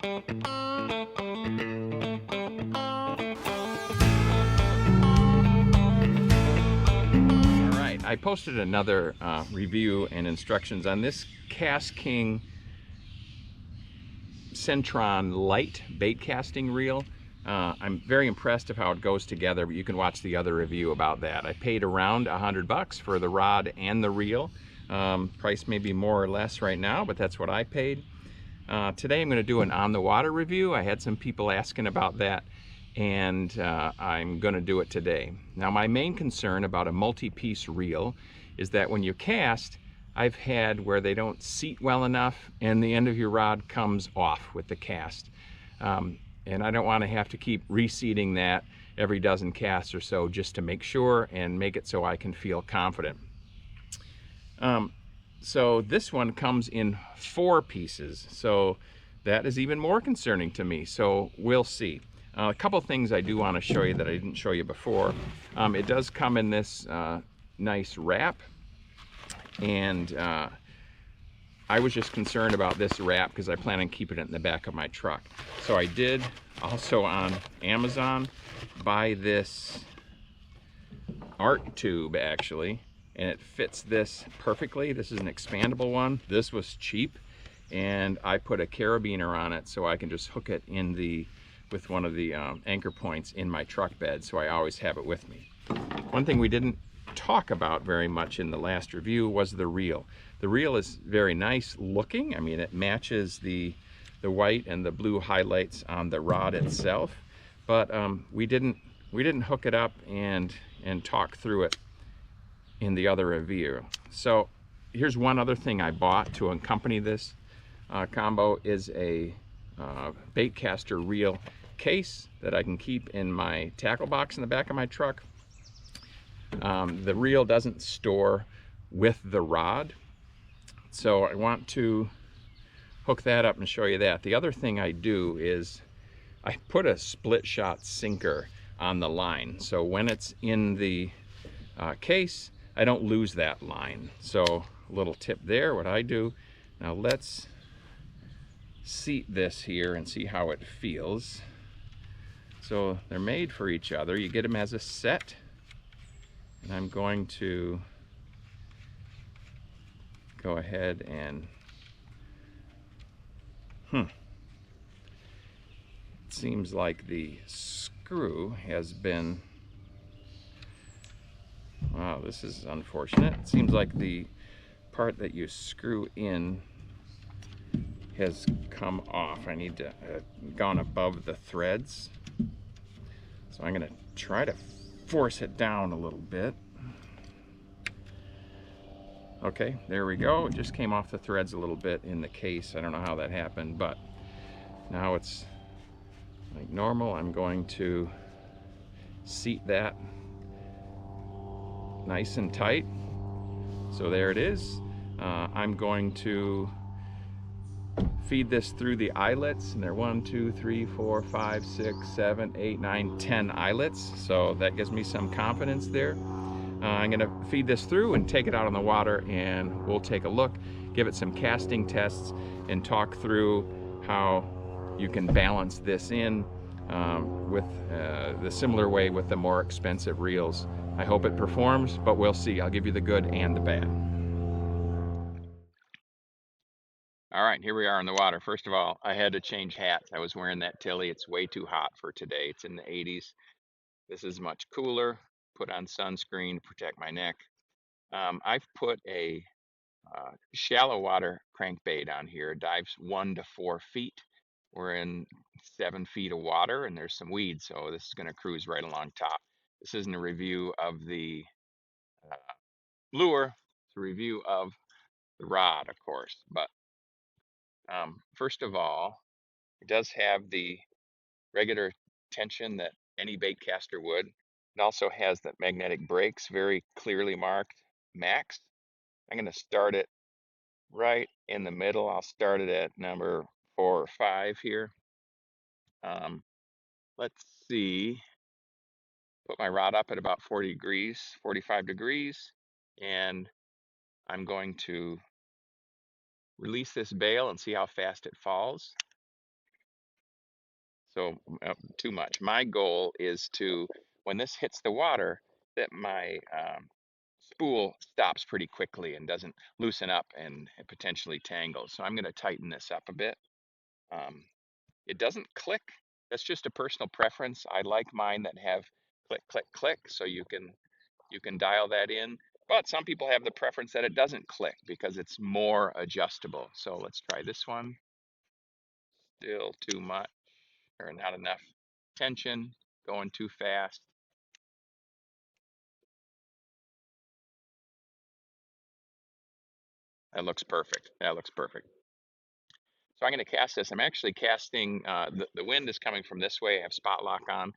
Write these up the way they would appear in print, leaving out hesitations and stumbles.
Alright, I posted another review and instructions on this Kastking Centron Lite bait casting reel. I'm very impressed of how it goes together, but you can watch the other review about that. I paid around $100 for the rod and the reel. Price may be more or less right now, but that's what I paid. Today I'm going to do an on-the-water review. I had some people asking about that, and I'm going to do it today. Now, my main concern about a multi-piece reel is that when you cast, I've had where they don't seat well enough and the end of your rod comes off with the cast. And I don't want to have to keep reseating that every dozen casts or so just to make sure and make it so I can feel confident. So this one comes in 4 pieces, so that is even more concerning to me, so we'll see. A couple things I do want to show you that I didn't show you before. It does come in this nice wrap, and I was just concerned about this wrap because I plan on keeping it in the back of my truck. So I did also on Amazon buy this art tube actually, and it fits this perfectly. This is an expandable one. This was cheap, and I put a carabiner on it so I can just hook it in with one of the anchor points in my truck bed, so I always have it with me. One thing we didn't talk about very much in the last review was the reel. The reel is very nice looking. I mean, it matches the white and the blue highlights on the rod itself, but we didn't hook it up and talk through it in the other review. So here's one other thing I bought to accompany this combo is a Baitcaster reel case that I can keep in my tackle box in the back of my truck. The reel doesn't store with the rod, so I want to hook that up and show you that. The other thing I do is I put a split shot sinker on the line, so when it's in the case, I don't lose that line. So a little tip there, what I do. Now let's seat this here and see how it feels. So they're made for each other. You get them as a set. And I'm going to go ahead and it seems like the screw has been, wow, this is unfortunate. It seems like the part that you screw in has come off. I need to gone above the threads, so I'm going to try to force it down a little bit. Okay, there we go. It just came off the threads a little bit in the case. I don't know how that happened, but now it's like normal. I'm going to seat that nice and tight. So there it is. I'm going to feed this through the eyelets, and they're 1, 2, 3, 4, 5, 6, 7, 8, 9, 10 eyelets. So that gives me some confidence there. I'm going to feed this through and take it out on the water, and we'll take a look, give it some casting tests, and talk through how you can balance this in with the similar way with the more expensive reels. I hope it performs, but we'll see. I'll give you the good and the bad. All right, here we are in the water. First of all, I had to change hats. I was wearing that Tilly. It's way too hot for today. It's in the 80s. This is much cooler. Put on sunscreen to protect my neck. I've put a shallow water crankbait on here. It dives 1 to 4 feet. We're in 7 feet of water, and there's some weeds, so this is going to cruise right along top. This isn't a review of the lure. It's a review of the rod, of course. But first of all, it does have the regular tension that any baitcaster would. It also has the magnetic brakes, very clearly marked max. I'm going to start it right in the middle. I'll start it at number 4 or 5 here. Let's see. Put my rod up at about 40 degrees, 45 degrees, and I'm going to release this bail and see how fast it falls. So too much. My goal is to, when this hits the water, that my spool stops pretty quickly and doesn't loosen up and potentially tangle. So I'm going to tighten this up a bit. It doesn't click. That's just a personal preference. I like mine that have click, click, click, so you can dial that in. But some people have the preference that it doesn't click because it's more adjustable. So let's try this one. Still too much or not enough tension, going too fast. That looks perfect. That looks perfect. So I'm going to cast this. I'm actually casting, the wind is coming from this way. I have spot lock on.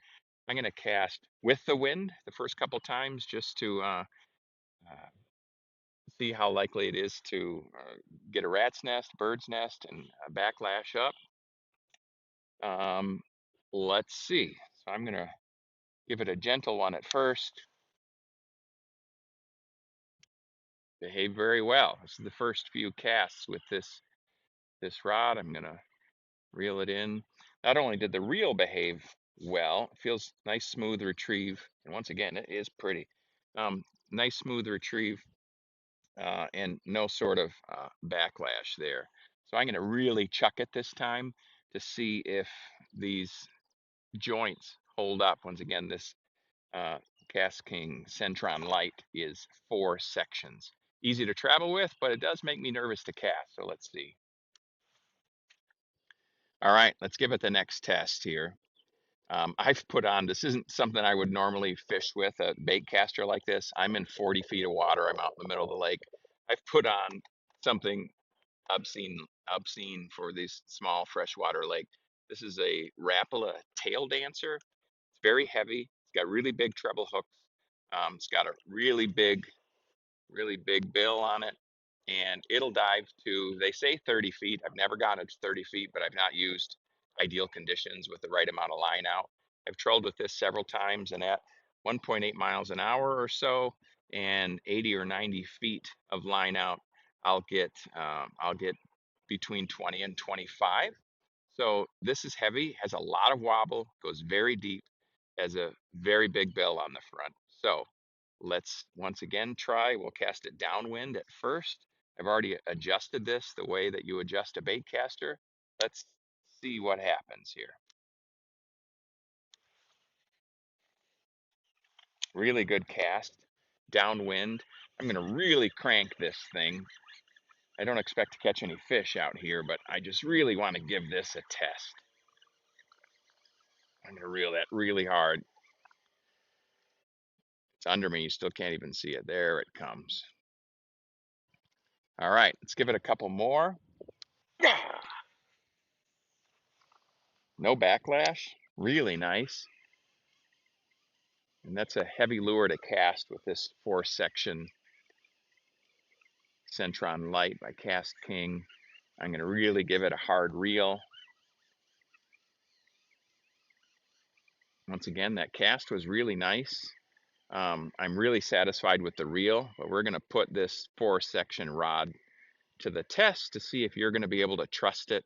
I'm going to cast with the wind the first couple times just to see how likely it is to get a rat's nest, bird's nest, and backlash up. Let's see. So I'm going to give it a gentle one at first. Behave very well. This is the first few casts with this rod. I'm going to reel it in. Not only did the reel behave well, it feels nice, smooth retrieve. And once again, it is pretty. Nice, smooth retrieve and no sort of backlash there. So I'm going to really chuck it this time to see if these joints hold up. Once again, this Kastking Centron Lite is 4 sections. Easy to travel with, but it does make me nervous to cast. So let's see. All right, let's give it the next test here. I've put on, this isn't something I would normally fish with, a baitcaster like this. I'm in 40 feet of water. I'm out in the middle of the lake. I've put on something obscene for this small freshwater lake. This is a Rapala tail dancer. It's very heavy. It's got really big treble hooks. It's got a really big bill on it, and it'll dive to, they say 30 feet. I've never gotten to 30 feet, but I've not used ideal conditions with the right amount of line out. I've trolled with this several times, and at 1.8 miles an hour or so and 80 or 90 feet of line out, I'll get between 20 and 25. So this is heavy, has a lot of wobble, goes very deep, has a very big bill on the front. So let's once again try. We'll cast it downwind at first. I've already adjusted this the way that you adjust a bait caster. Let's see what happens here. Really good cast, downwind. I'm going to really crank this thing. I don't expect to catch any fish out here, but I just really want to give this a test. I'm going to reel that really hard. It's under me. You still can't even see it. There it comes. All right, let's give it a couple more. No backlash. Really nice. And that's a heavy lure to cast with this 4-section Centron Lite by Kastking. I'm going to really give it a hard reel. Once again, that cast was really nice. I'm really satisfied with the reel, but we're going to put this 4-section rod to the test to see if you're going to be able to trust it.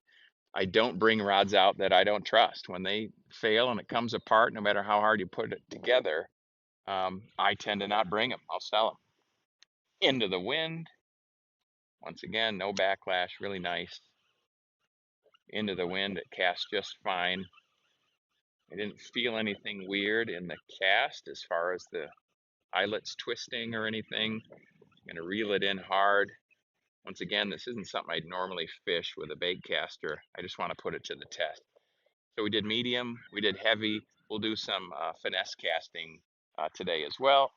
I don't bring rods out that I don't trust. When they fail and it comes apart, no matter how hard you put it together, I tend to not bring them. I'll sell them. Into the wind. Once again, no backlash, really nice. Into the wind, it cast just fine. I didn't feel anything weird in the cast as far as the eyelets twisting or anything. I'm going to reel it in hard. Once again, this isn't something I'd normally fish with a bait caster. I just want to put it to the test. So we did medium, we did heavy. We'll do some finesse casting today as well.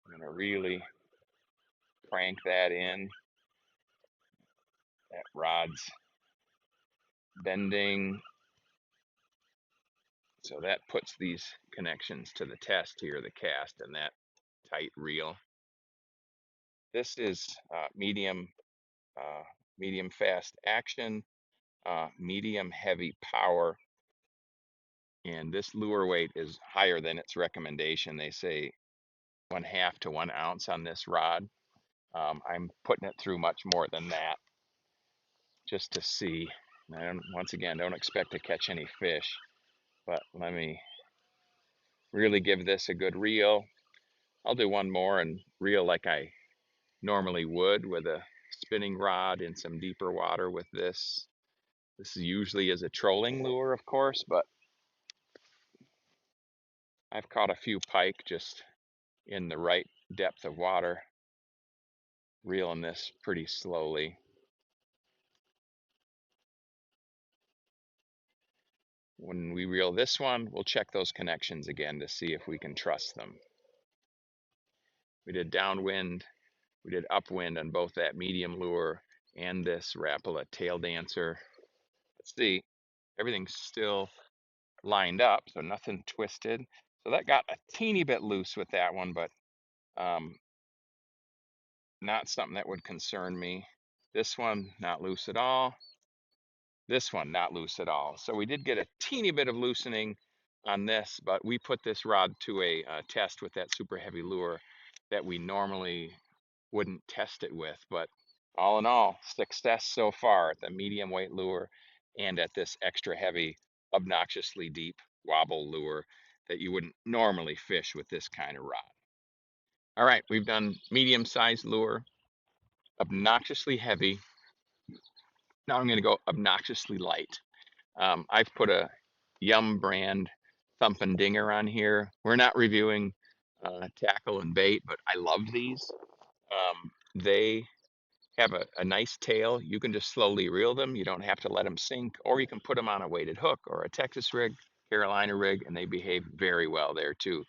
I'm going to really crank that in. That rod's bending. So that puts these connections to the test here, the cast and that tight reel. This is medium fast action, medium heavy power, and this lure weight is higher than its recommendation. They say 1/2 to 1 ounce on this rod. I'm putting it through much more than that. just to see. Once again, don't expect to catch any fish, but let me really give this a good reel. I'll do one more and reel like I normally would with a spinning rod in some deeper water with this. This usually is a trolling lure, of course, but I've caught a few pike just in the right depth of water, reeling this pretty slowly. When we reel this one, we'll check those connections again to see if we can trust them. We did downwind, we did upwind on both that medium lure and this Rapala tail dancer. Let's see, everything's still lined up, so nothing twisted. So that got a teeny bit loose with that one, but not something that would concern me. This one, not loose at all. This one, not loose at all. So we did get a teeny bit of loosening on this, but we put this rod to a test with that super heavy lure that we normally wouldn't test it with. But all in all, success so far at the medium weight lure and at this extra heavy, obnoxiously deep wobble lure that you wouldn't normally fish with this kind of rod. All right, we've done medium sized lure, obnoxiously heavy. Now I'm going to go obnoxiously light. I've put a Yum brand thumping dinger on here. We're not reviewing tackle and bait, but I love these. They have a nice tail. You can just slowly reel them. You don't have to let them sink, or you can put them on a weighted hook or a Texas rig, Carolina rig, and they behave very well there too.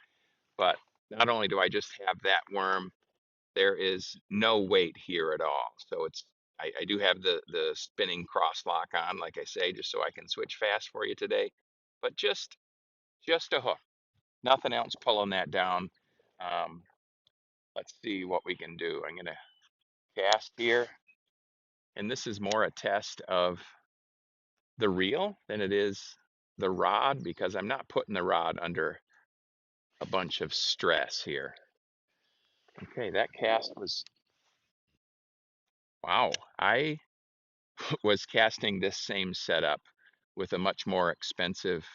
But not only do I just have that worm, there is no weight here at all. So I do have the spinning cross lock on, like I say, just so I can switch fast for you today. But just a hook, nothing else pulling that down. Um, let's see what we can do. I'm gonna cast here, and this is more a test of the reel than it is the rod, because I'm not putting the rod under a bunch of stress here. Okay, that cast was, wow. I was casting this same setup with a much more expensive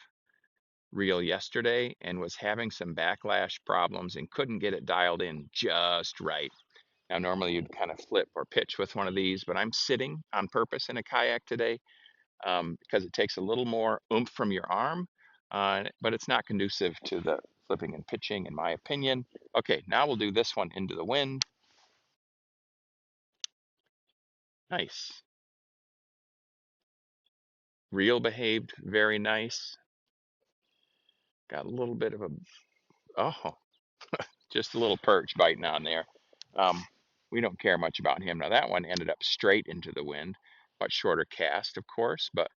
reel yesterday and was having some backlash problems and couldn't get it dialed in just right. Now, normally you'd kind of flip or pitch with one of these, but I'm sitting on purpose in a kayak today because it takes a little more oomph from your arm, but it's not conducive to the flipping and pitching, in my opinion. Okay, now we'll do this one into the wind. Nice. Reel behaved very nice. Got a little bit of a, oh, just a little perch biting on there. Um, we don't care much about him. Now that one ended up straight into the wind, much shorter cast, of course, but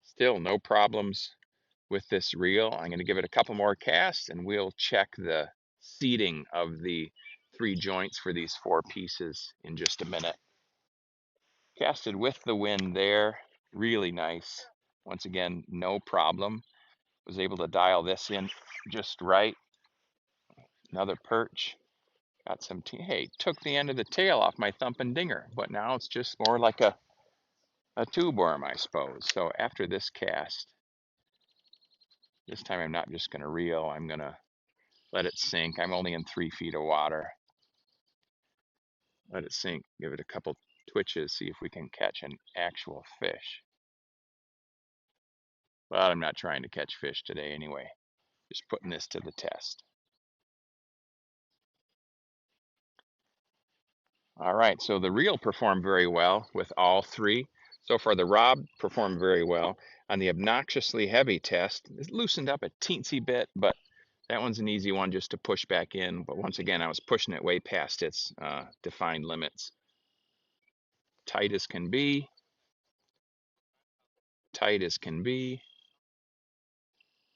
still no problems with this reel. I'm going to give it a couple more casts and we'll check the seating of the 3 joints for these 4 pieces in just a minute. Casted with the wind there, really nice. Once again, no problem. Was able to dial this in just right. Another perch. Got some, hey, took the end of the tail off my thumping dinger, but now it's just more like a tube worm, I suppose. So after this cast, this time I'm not just going to reel, I'm going to let it sink. I'm only in 3 feet of water. Let it sink, give it a couple twitches, see if we can catch an actual fish. But I'm not trying to catch fish today anyway. Just putting this to the test. All right, so the reel performed very well with all 3. So far, the rod performed very well. On the obnoxiously heavy test, it loosened up a teensy bit, but that one's an easy one just to push back in. But once again, I was pushing it way past its defined limits. Tight as can be. Tight as can be.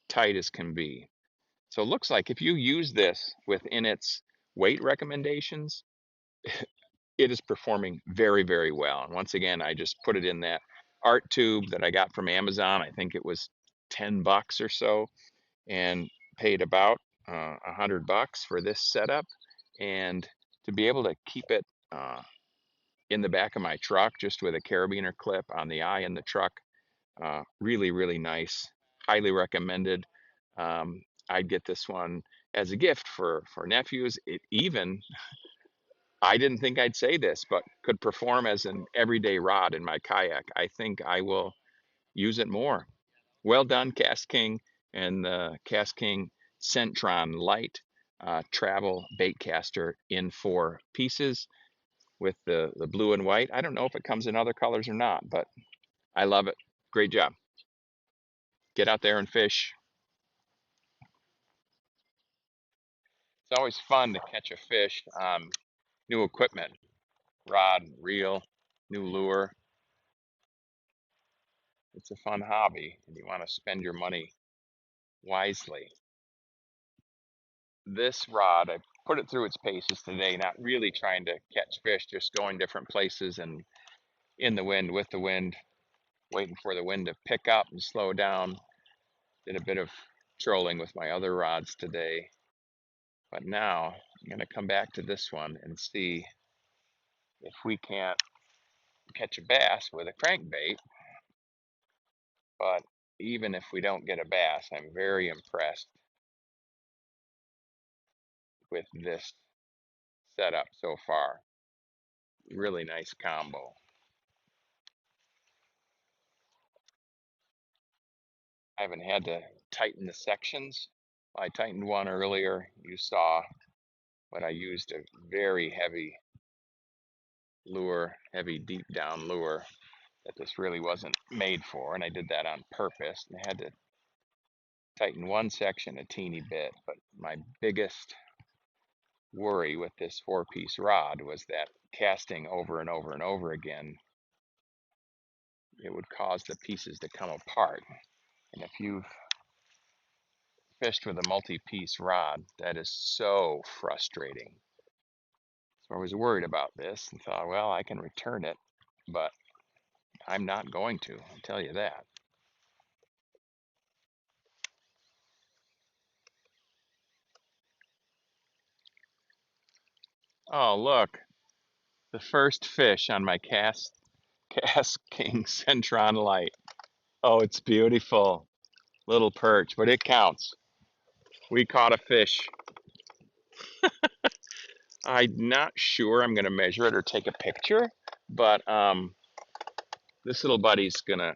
Tight as can be. So it looks like if you use this within its weight recommendations, it is performing very, very well. And once again, I just put it in that art tube that I got from Amazon. I think it was $10 or so, and paid about $100 for this setup. And to be able to keep it in the back of my truck, just with a carabiner clip on the eye in the truck. Really, really nice. Highly recommended. I'd get this one as a gift for nephews. It even, I didn't think I'd say this, but could perform as an everyday rod in my kayak. I think I will use it more. Well done, Kastking, and the Kastking Centron Lite travel baitcaster in 4 pieces with the blue and white. I don't know if it comes in other colors or not, but I love it. Great job. Get out there and fish. It's always fun to catch a fish on new equipment, rod, reel, new lure. It's a fun hobby, and you want to spend your money wisely. This rod, I put it through its paces today, not really trying to catch fish, just going different places and in the wind, with the wind, waiting for the wind to pick up and slow down. Did a bit of trolling with my other rods today. But now I'm going to come back to this one and see if we can't catch a bass with a crankbait. But even if we don't get a bass, I'm very impressed with this setup so far. Really nice combo. I haven't had to tighten the sections. I tightened one earlier, you saw, but I used a very heavy lure, heavy deep down lure that this really wasn't made for, and I did that on purpose. And I had to tighten one section a teeny bit, but my biggest worry with this 4-piece rod was that casting over and over and over again, it would cause the pieces to come apart. And if you've fished with a multi-piece rod, that is so frustrating. So I was worried about this and thought, well, I can return it, but I'm not going to, I'll tell you that. Oh, look, the first fish on my Kastking Centron Lite. Oh, it's beautiful. Little perch, but it counts. We caught a fish. I'm not sure I'm going to measure it or take a picture, but this little buddy's going to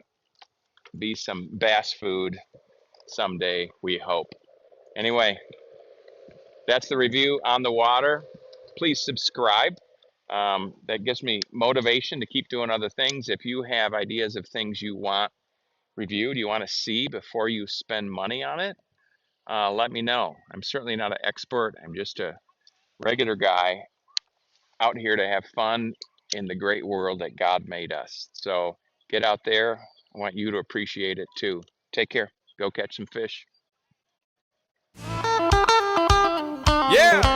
be some bass food someday, we hope. Anyway, that's the review on the water. Please subscribe. That gives me motivation to keep doing other things. If you have ideas of things you want reviewed, you want to see before you spend money on it, let me know. I'm certainly not an expert. I'm just a regular guy out here to have fun in the great world that God made us. So get out there. I want you to appreciate it too. Take care. Go catch some fish. Yeah.